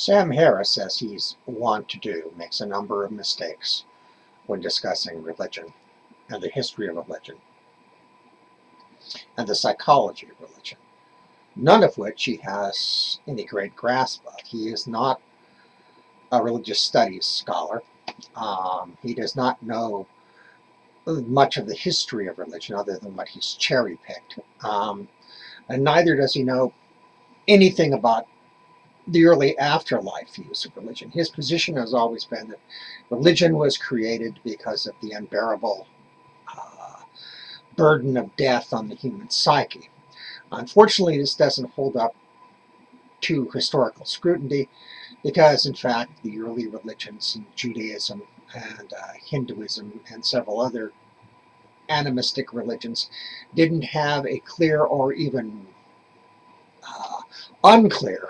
Sam Harris, as he's wont to do, makes a number of mistakes when discussing religion and the history of religion and the psychology of religion, none of which he has any great grasp of. He is not a religious studies scholar. He does not know much of the history of religion other than what he's cherry-picked. And neither does he know anything about the early afterlife views of religion. His position has always been that religion was created because of the unbearable burden of death on the human psyche. Unfortunately, this doesn't hold up to historical scrutiny because, in fact, the early religions in Judaism and Hinduism and several other animistic religions didn't have a clear or even unclear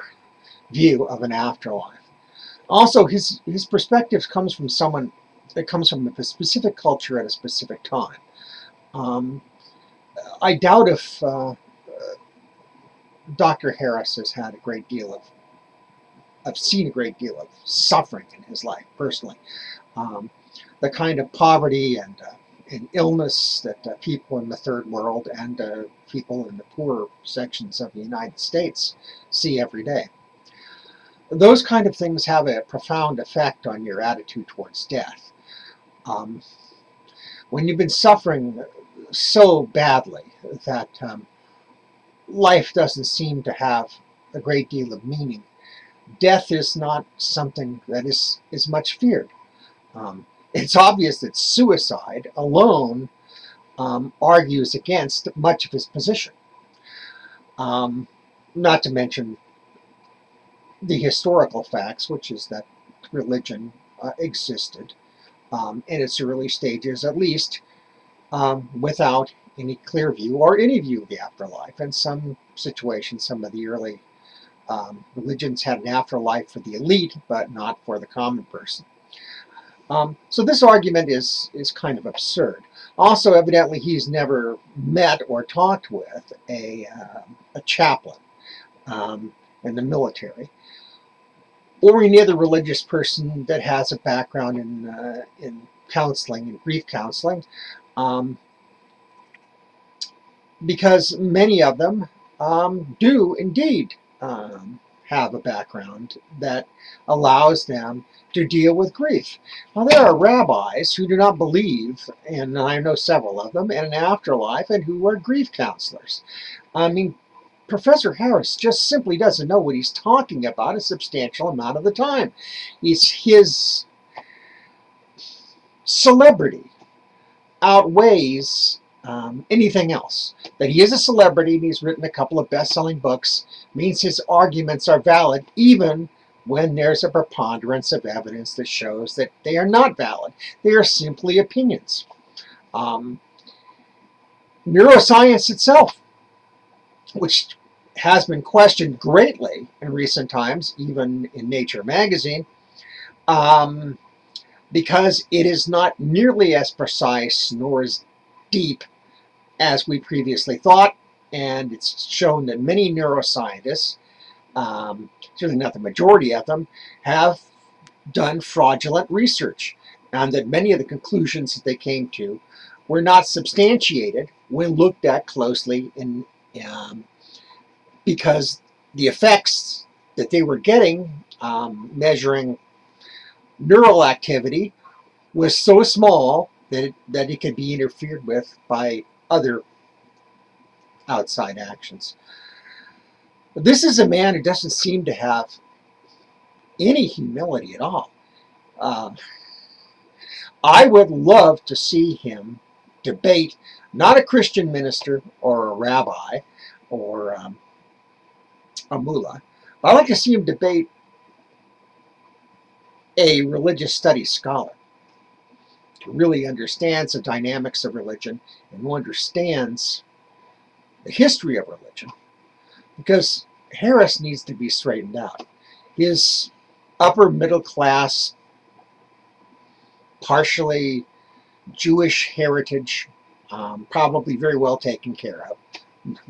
view of an afterlife. Also, his perspective comes from someone that comes from a specific culture at a specific time. I doubt if Dr. Harris has had a great deal of, I've seen a great deal of suffering in his life personally. The kind of poverty and illness that people in the third world and people in the poorer sections of the United States see every day. Those kind of things have a profound effect on your attitude towards death. When you've been suffering so badly that life doesn't seem to have a great deal of meaning, death is not something that is much feared. It's obvious that suicide alone argues against much of his position. Not to mention the historical facts, which is that religion existed in its early stages, at least, without any clear view or any view of the afterlife. In some situations, some of the early religions had an afterlife for the elite, but not for the common person. So this argument is kind of absurd. Also, evidently, he's never met or talked with a chaplain in the military, or any other religious person that has a background in counseling, in grief counseling, because many of them do indeed have a background that allows them to deal with grief. Now, there are rabbis who do not believe, and I know several of them, in an afterlife and who are grief counselors. I mean, Professor Harris just simply doesn't know what he's talking about a substantial amount of the time. His celebrity outweighs anything else. That he is a celebrity and he's written a couple of best-selling books means his arguments are valid even when there's a preponderance of evidence that shows that they are not valid. They are simply opinions. Neuroscience itself, which has been questioned greatly in recent times, even in Nature magazine, because it is not nearly as precise nor as deep as we previously thought, and it's shown that many neuroscientists, certainly not the majority of them, have done fraudulent research, and that many of the conclusions that they came to were not substantiated when looked at closely because the effects that they were getting measuring neural activity was so small that it could be interfered with by other outside actions. But this is a man who doesn't seem to have any humility at all. I would love to see him debate not a Christian minister or a rabbi or a mullah. I'd like to see him debate a religious studies scholar who really understands the dynamics of religion and who understands the history of religion, because Harris needs to be straightened out. His upper middle class, partially Jewish heritage, probably very well taken care of,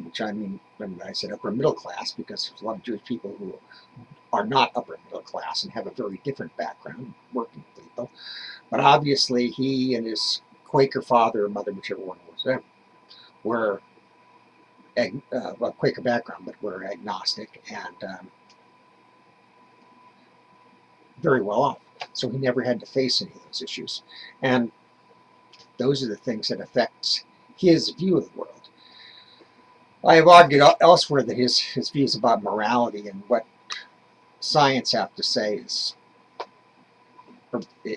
which I mean when I said upper middle class, because there's a lot of Jewish people who are not upper middle lower class and have a very different background, working people. But obviously, he and his Quaker father or mother, whichever one was them, were well, Quaker background, but were agnostic and very well off. So he never had to face any of those issues. And those are the things that affect his view of the world. I have argued elsewhere that his views about morality and what science have to say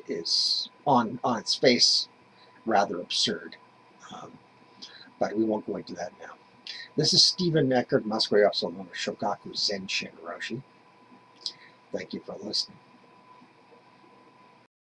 is on its face rather absurd. But we won't go into that now. This is Stephen Eckert Musgrave, also known as Shogaku Zenshin Roshi. Thank you for listening.